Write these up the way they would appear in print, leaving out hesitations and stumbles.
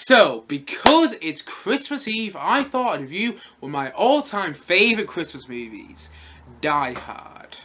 So, because it's Christmas Eve, I thought I'd review one of my all-time favourite Christmas movies, Die Hard.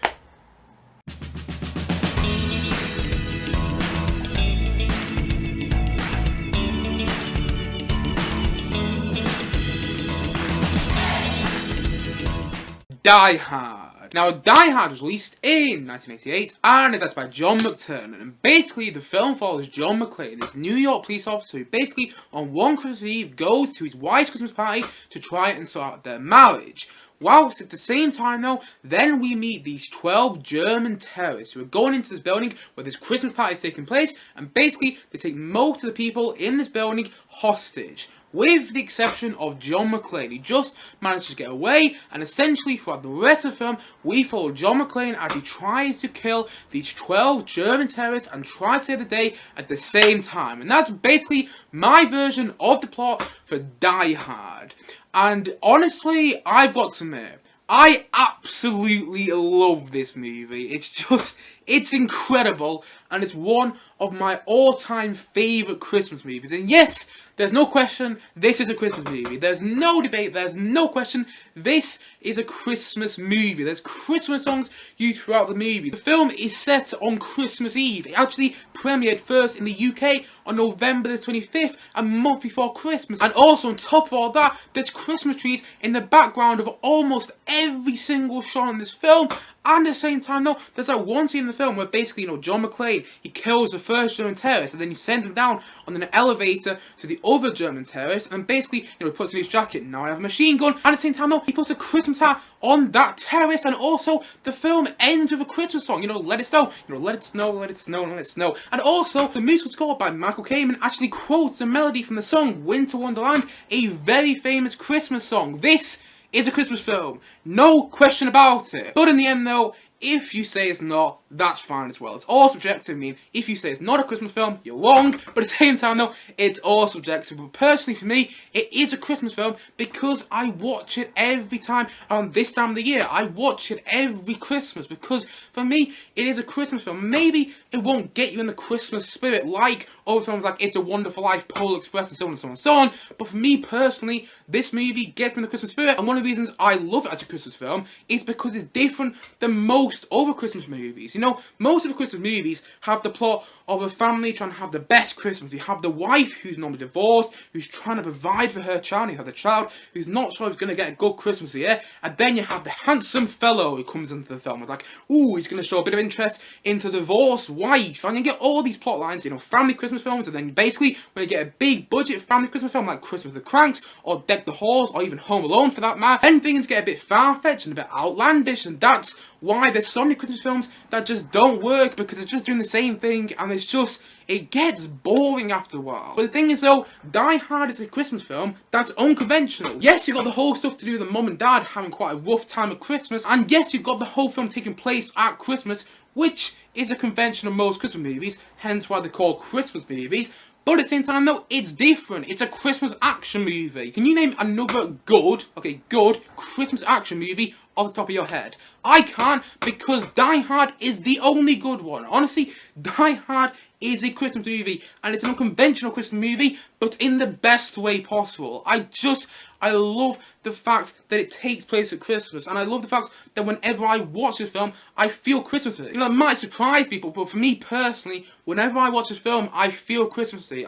Die Hard. Now, Die Hard was released in 1988 and is acted by John McTiernan. And basically, the film follows John McClaine, this New York police officer who basically, on one Christmas Eve, goes to his wife's Christmas party to try and sort out their marriage. Whilst at the same time, though, then we meet these 12 German terrorists who are going into this building where this Christmas party is taking place, and basically, they take most of the people in this building hostage. With the exception of John McClaine, he just manages to get away, and essentially throughout the rest of the film, we follow John McClaine as he tries to kill these 12 German terrorists and tries to save the day at the same time. And that's basically my version of the plot for Die Hard. And honestly, I've got to admit, I absolutely love this movie. It's incredible, and it's one of my all-time favourite Christmas movies. And yes, there's no question, this is a Christmas movie. There's no debate, there's no question, this is a Christmas movie. There's Christmas songs used throughout the movie. The film is set on Christmas Eve. It actually premiered first in the UK on November the 25th, a month before Christmas. And also, on top of all that, there's Christmas trees in the background of almost every single shot in this film. And at the same time, though, there's that one scene in the film where basically, John McClaine, he kills the first German terrorist, and then he sends him down on an elevator to the other German terrorist, and basically, he puts in his jacket, now I have a machine gun, and at the same time, though, he puts a Christmas hat on that terrorist, and also, the film ends with a Christmas song, let it snow, let it snow, let it snow, let it snow. And also, the musical score by Michael Kamen actually quotes the melody from the song Winter Wonderland, a very famous Christmas song. This is a Christmas film, no question about it. But in the end, though, if you say it's not, that's fine as well. It's all subjective. I mean, if you say it's not a Christmas film, you're wrong. But at the same time, though, it's all subjective. But personally, for me, it is a Christmas film because I watch it every time around this time of the year. I watch it every Christmas because, for me, it is a Christmas film. Maybe it won't get you in the Christmas spirit like other films like It's a Wonderful Life, Polar Express, and so on and so on and so on. But for me, personally, this movie gets me in the Christmas spirit. And one of the reasons I love it as a Christmas film is because it's different than most other Christmas movies. Most of the Christmas movies have the plot of a family trying to have the best Christmas. You have the wife who's normally divorced, who's trying to provide for her child. You have the child who's not sure if he's going to get a good Christmas year. And then you have the handsome fellow who comes into the film. It's like, ooh, he's going to show a bit of interest into the divorced wife. And you get all these plot lines, family Christmas films. And then basically, when you get a big budget family Christmas film like Christmas with the Cranks, or Deck the Halls, or even Home Alone for that matter, then things get a bit far-fetched and a bit outlandish. And that's why there's so many Christmas films that just don't work because they're just doing the same thing and it gets boring after a while. But the thing is though, Die Hard is a Christmas film that's unconventional. Yes, you've got the whole stuff to do with the mum and dad having quite a rough time at Christmas, and yes, you've got the whole film taking place at Christmas, which is a convention of most Christmas movies, hence why they're called Christmas movies. But at the same time, though, it's different. It's a Christmas action movie. Can you name another good Christmas action movie off the top of your head? I can't, because Die Hard is the only good one. Honestly, Die Hard is a Christmas movie, and it's an unconventional Christmas movie, but in the best way possible. I love the fact that it takes place at Christmas, and I love the fact that whenever I watch this film, I feel Christmassy. It might surprise people, but for me personally, whenever I watch this film, I feel Christmassy.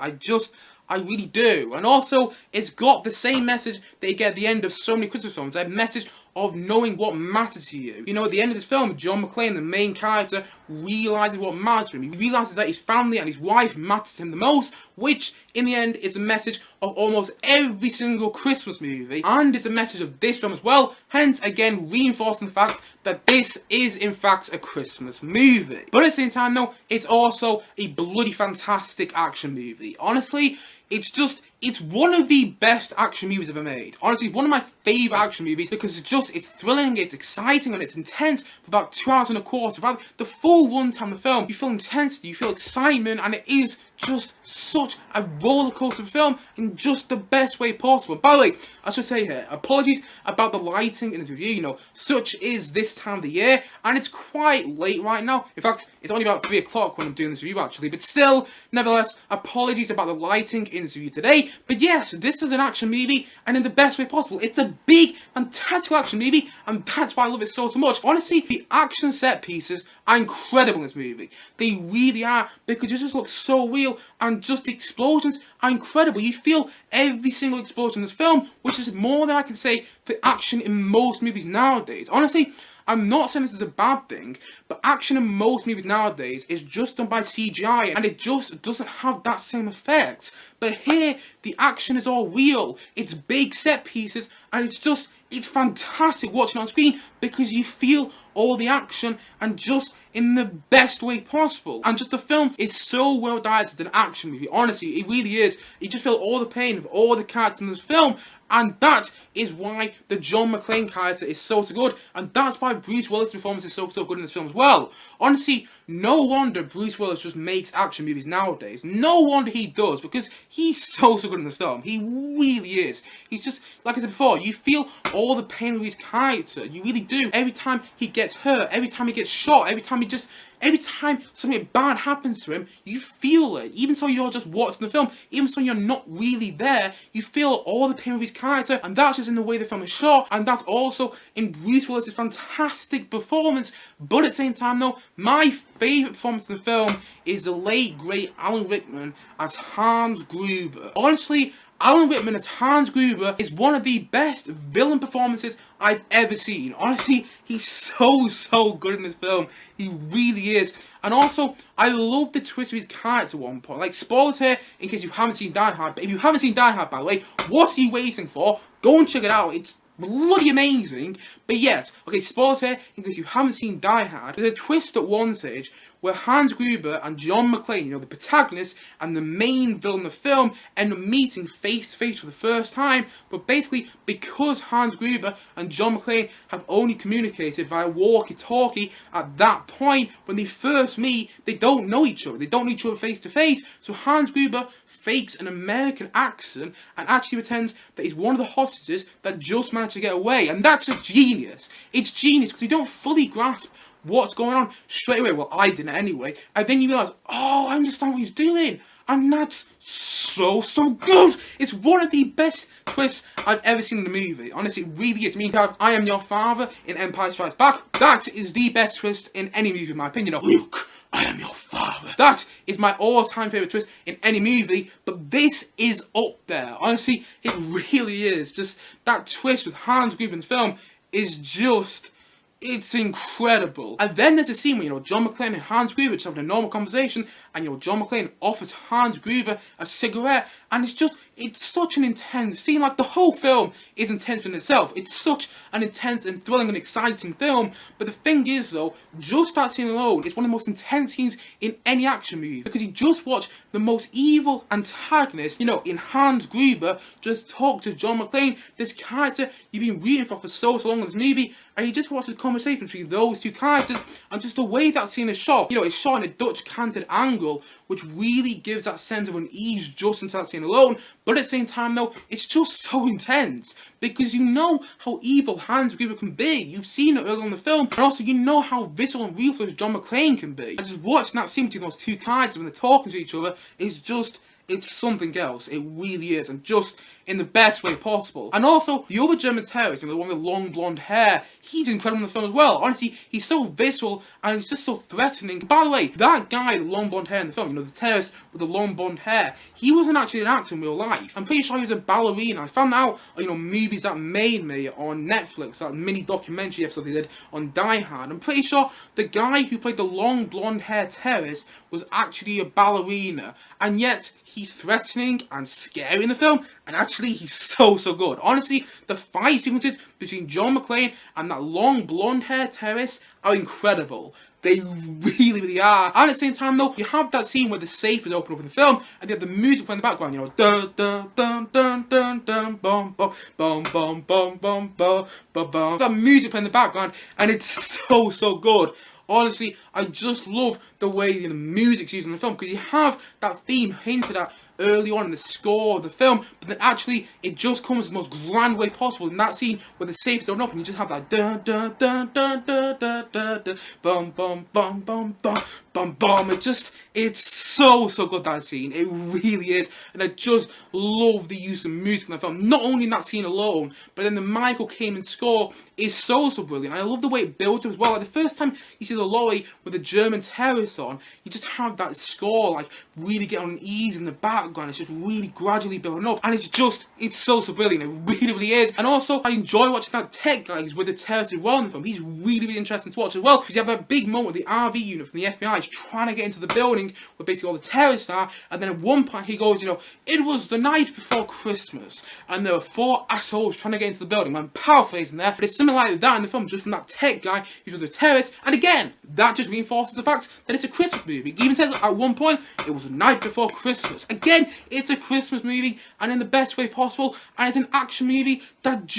I really do. And also, it's got the same message that you get at the end of so many Christmas films. That message of knowing what matters to you. At the end of this film, John McClaine, the main character, realises what matters to him. He realises that his family and his wife matters to him the most, which, in the end, is a message of almost every single Christmas movie. And it's a message of this film as well, hence, again, reinforcing the fact that this is, in fact, a Christmas movie. But at the same time, though, it's also a bloody fantastic action movie. Honestly, it's one of the best action movies ever made. Honestly, one of my favourite action movies because it's thrilling, it's exciting, and it's intense for about 2 hours and a quarter. About the full runtime of the film, you feel intensity, you feel excitement, and it is just such a rollercoaster film in just the best way possible. By the way, I should say here, apologies about the lighting in this review. You know, such is this time of the year, and it's quite late right now. In fact, it's only about 3 o'clock when I'm doing this review actually, but still, nevertheless, apologies about the lighting in this review today. But yes, this is an action movie, and in the best way possible. It's a big, fantastic action movie, and that's why I love it so much. Honestly, the action set pieces are incredible in this movie. They really are, because it just looks so real, and just the explosions are incredible. You feel every single explosion in this film, which is more than I can say for action in most movies nowadays. Honestly, I'm not saying this is a bad thing, but action in most movies nowadays is just done by CGI, and it just doesn't have that same effect. But here, the action is all real. It's big set pieces, and it's fantastic watching on screen, because you feel all the action, and just in the best way possible. And just the film is so well directed as an action movie. Honestly, it really is. You just feel all the pain of all the characters in this film, and that is why the John McClaine character is so good, and that's why Bruce Willis' performance is so good in this film as well. Honestly, no wonder Bruce Willis just makes action movies nowadays. No wonder he does, because he's so good in this film. He really is. He's just, like I said before, you feel all the pain of his character. You really do. Every time he gets hurt, every time he gets shot, every time something bad happens to him, you feel it. Even so you're just watching the film, even so you're not really there, you feel all the pain of his character, and that's just in the way the film is shot, and that's also in Bruce Willis' fantastic performance. But at the same time though, my favourite performance in the film is the late great Alan Rickman as Hans Gruber. Honestly, Alan Rickman as Hans Gruber is one of the best villain performances I've ever seen. Honestly, he's so good in this film. He really is. And also, I love the twist of his character at one point. Like, spoilers here in case you haven't seen Die Hard. But if you haven't seen Die Hard, by the way, what are you waiting for? Go and check it out. It's bloody amazing. But yes, okay, spoilers here in case you haven't seen Die Hard. There's a twist at one stage where Hans Gruber and John McClaine, you know, the protagonist and the main villain of the film, end up meeting face to face for the first time. But basically, because Hans Gruber and John McClaine have only communicated via walkie-talkie at that point, when they first meet, they don't know each other. They don't know each other face to face. So Hans Gruber fakes an American accent and actually pretends that he's one of the hostages that just managed to get away. And that's just genius. It's genius because you don't fully grasp what's going on straight away. Well, I didn't anyway. And then you realise, oh, I understand what he's doing. And that's so good. It's one of the best twists I've ever seen in a movie. Honestly, it really is. I mean, I Am Your Father in Empire Strikes Back. That is the best twist in any movie, in my opinion. Luke, I am your father. That is my all-time favourite twist in any movie, but this is up there. Honestly, it really is. Just that twist with Hans Gruber in the film is just... it's incredible. And then there's a scene where, you know, John McClane and Hans Gruber just having a normal conversation, and, you know, John McClane offers Hans Gruber a cigarette, and it's such an intense scene. Like, the whole film is intense in itself. It's such an intense and thrilling and exciting film. But the thing is, though, just that scene alone is one of the most intense scenes in any action movie, because you just watch the most evil antagonist, you know, in Hans Gruber, just talk to John McClane, this character you've been rooting for so long in this movie, and you just watch the conversation between those two characters, and just the way that scene is shot. You know, it's shot in a Dutch canted angle, which really gives that sense of unease just into that scene alone. But at the same time, though, it's just so intense, because you know how evil Hans Gruber can be. You've seen it earlier in the film, and also you know how visceral and ruthless John McClane can be. And just watching that scene between those two characters when they're talking to each other is just... it's something else. It really is, and just in the best way possible. And also, the other German terrorist, you know, the one with the long blonde hair, he's incredible in the film as well. Honestly, he's so visceral, and he's just so threatening. By the way, that guy with the long blonde hair in the film, you know, the terrorist with the long blonde hair, he wasn't actually an actor in real life. I'm pretty sure he was a ballerina. I found that out, you know, movies that made me on Netflix, that mini documentary episode they did on Die Hard. I'm pretty sure the guy who played the long blonde hair terrorist was actually a ballerina, and yet he's threatening and scary in the film, and actually he's so good. Honestly, the fight sequences between John McClane and that long blonde hair terrorist are incredible. They really are. And at the same time, though, you have that scene where the safe is open up in the film, and you have the music playing in the background, you know, dun dun dun dun dun dun bum bum bum bum bum bum bum bum bum. That music playing in the background, and it's so good. Honestly, I just love the way the music's used in the film, because you have that theme hinted at early on in the score of the film, but then actually it just comes in the most grand way possible in that scene where the safe is opened up and you just have that dun dun dun dun dun dun dun dun bum bum bum bum bum bum bum. It's so good, that scene. It really is, and I just love the use of music in the film. Not only in that scene alone, but then the Michael Kamen score is so brilliant. I love the way it builds up as well. Like the first time you see the lorry with the German terrorists on, you just have that score like really get on ease in the background. It's just really gradually building up, and it's so brilliant. It really is. And also, I enjoy watching that tech guy with the terrorists as well in the film. He's really interesting to watch as well, because you have that big moment with the RV unit from the FBI is trying to get into the building where basically all the terrorists are, and then at one point he goes, it was the night before Christmas, and there were 4 assholes trying to get into the building. I'm paraphrasing there, but it's something like that in the film, just from that tech guy who's with the terrorists, and again, that just reinforces the fact that it's a Christmas movie. It even says at one point, it was the night before Christmas. Again, it's a Christmas movie, and in the best way possible, and it's an action movie that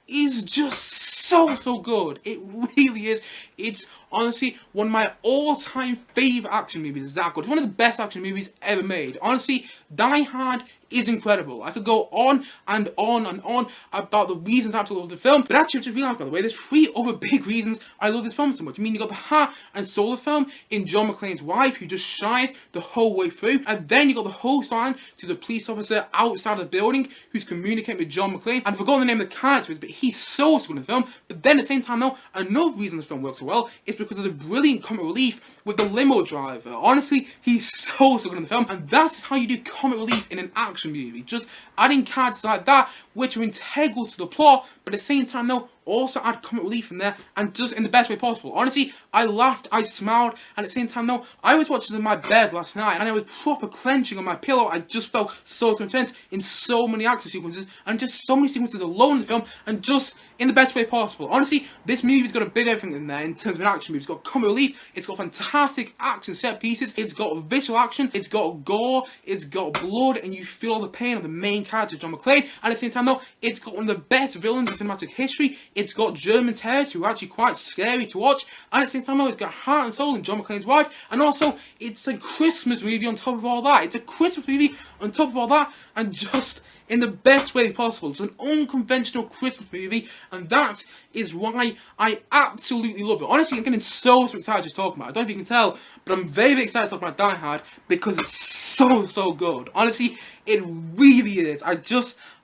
is just so good. It really is. It's honestly one of my all-time favourite action movies. It's that good. It's one of the best action movies ever made. Honestly, Die Hard is incredible. I could go on and on and on about the reasons I absolutely love the film, but actually I just realised, by the way, there's 3 other big reasons I love this film so much. I mean, you got the heart and soul of the film in John McClane's wife, who just shines the whole way through, and then you got the whole storyline to the police officer outside of the building who's communicating with John McClane, and I've forgotten the name of the character, but he's so good in the film. But then at the same time, though, another reason this film works so well is because of the brilliant comic relief with the limo driver. Honestly, he's so good in the film, and that's how you do comic relief in an action movie. Just adding characters like that, which are integral to the plot, but at the same time, though, also add comic relief in there, and just in the best way possible. Honestly, I laughed, I smiled, and at the same time, though, I was watching in my bed last night, and I was proper clenching on my pillow. I just felt so intense in so many action sequences, and just so many sequences alone in the film, and just in the best way possible. Honestly, this movie's got a big everything in there in terms of an action movie. It's got comic relief, it's got fantastic action set pieces, it's got visual action, it's got gore, it's got blood, and you feel all the pain of the main character, John McClane. And at the same time, though, it's got one of the best villains in cinematic history. It's got German terrorists who are actually quite scary to watch, and at the same time, though, it's got heart and soul in John McClane's wife, and also it's a Christmas movie on top of all that. It's a Christmas movie on top of all that, and just in the best way possible. It's an unconventional Christmas movie, and that is why I absolutely love it. Honestly, I'm getting so excited just talking about it. I don't know if you can tell, but I'm very excited to talk about Die Hard because it's so good. Honestly, it really is.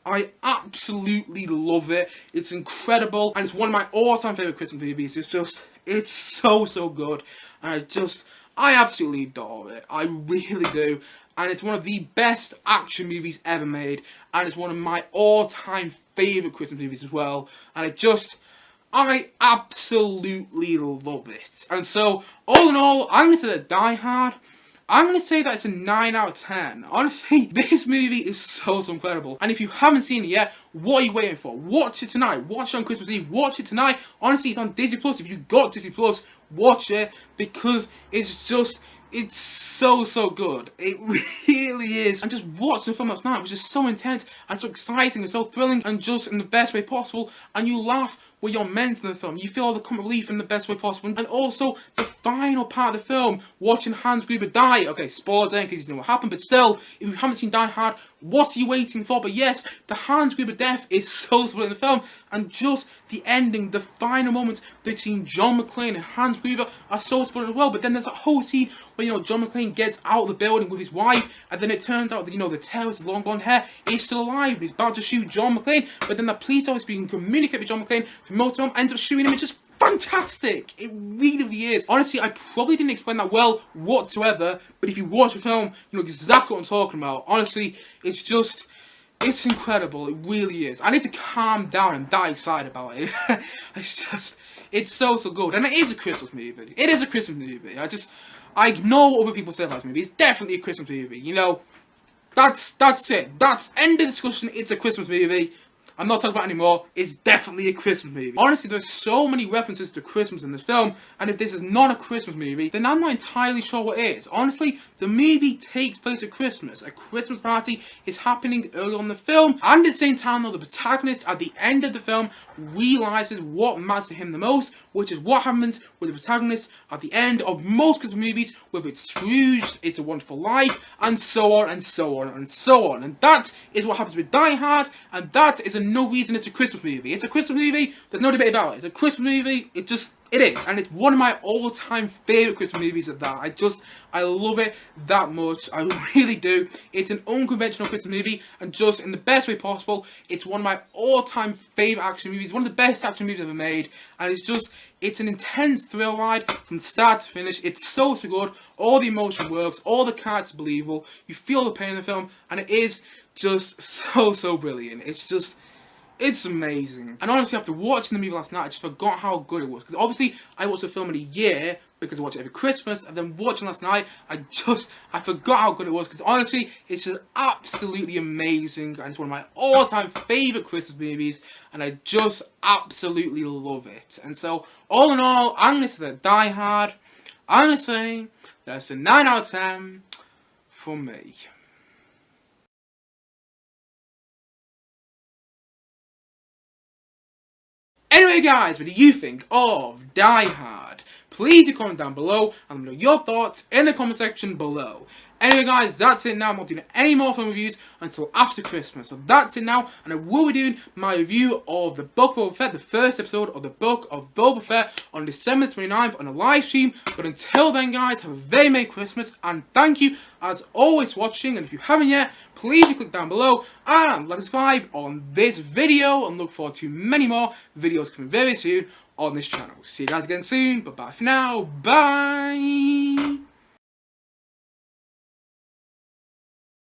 I absolutely love it. It's incredible, and it's one of my all-time favourite Christmas movies. It's so good, and I absolutely adore it. I really do. And it's one of the best action movies ever made, and it's one of my all-time favourite Christmas movies as well. And I absolutely love it. And so, all in all, I'm going to say that Die Hard, I'm going to say that it's a 9 out of 10. Honestly, this movie is so incredible. And if you haven't seen it yet, what are you waiting for? Watch it tonight. Watch it on Christmas Eve. Watch it tonight. Honestly, it's on Disney Plus. If you've got Disney Plus, watch it, because it's so good. It really is. And just watching the film last night was just so intense and so exciting and so thrilling, and just in the best way possible. And you laugh where you're meant in the film. You feel all the comic relief in the best way possible. And also, the final part of the film, watching Hans Gruber die. Okay, spoilers there in case you know what happened, but still, if you haven't seen Die Hard, what are you waiting for? But yes, the Hans Gruber death is so in the film, and just the ending, the final moments between John McClane and Hans Gruber are so split as well. But then there's that whole scene where, John McClane gets out of the building with his wife, and then it turns out that, the terrorist with long blonde hair is still alive, and he's about to shoot John McClane, but then the police officer being communicate with John McClane for most of them ends up shooting him. It's just fantastic. It really is. Honestly, I probably didn't explain that well whatsoever, but if you watch the film, you know exactly what I'm talking about. Honestly, it's incredible. It really is. I need to calm down and die excited about it. It's so good. And it is a Christmas movie. It is a Christmas movie. I ignore what other people say about this movie. It's definitely a Christmas movie. That's it. That's end of discussion. It's a Christmas movie. I'm not talking about anymore. It's definitely a Christmas movie. Honestly, there's so many references to Christmas in this film, and if this is not a Christmas movie, then I'm not entirely sure what is. Honestly, the movie takes place at Christmas. A Christmas party is happening early on in the film, and at the same time, though, the protagonist at the end of the film realizes what matters to him the most, which is what happens with the protagonist at the end of most Christmas movies, whether it's Scrooge, It's a Wonderful Life, and so on and so on and so on. And that is what happens with Die Hard, and that is no reason it's a Christmas movie. It's a Christmas movie, there's no debate about it. It's a Christmas movie, it is. And it's one of my all-time favourite Christmas movies at that. I love it that much. I really do. It's an unconventional Christmas movie, and just in the best way possible. It's one of my all-time favourite action movies. One of the best action movies ever made. And it's an intense thrill ride from start to finish. It's so good. All the emotion works. All the characters are believable. You feel the pain in the film. And it is just so brilliant. It's amazing. And honestly, after watching the movie last night, I just forgot how good it was. Because obviously, I watch a film in a year because I watch it every Christmas. And then watching last night, I forgot how good it was. Because honestly, it's just absolutely amazing. And it's one of my all-time favourite Christmas movies. And I just absolutely love it. And so, all in all, I'm going to say that Die Hard, I'm going to say that's a 9 out of 10 for me. Anyway guys, what do you think of Die Hard? Please do comment down below and let me know your thoughts in the comment section below. Anyway guys, that's it now. I'm not doing any more film reviews until after Christmas. So that's it now, and I will be doing my review of the Book of Boba Fett, the first episode of the Book of Boba Fett on December 29th on a live stream. But until then guys, have a very Merry Christmas, and thank you as always for watching. And if you haven't yet, please do click down below and like and subscribe on this video, and look forward to many more videos coming very soon on this channel. See you guys again soon, but bye for now, bye!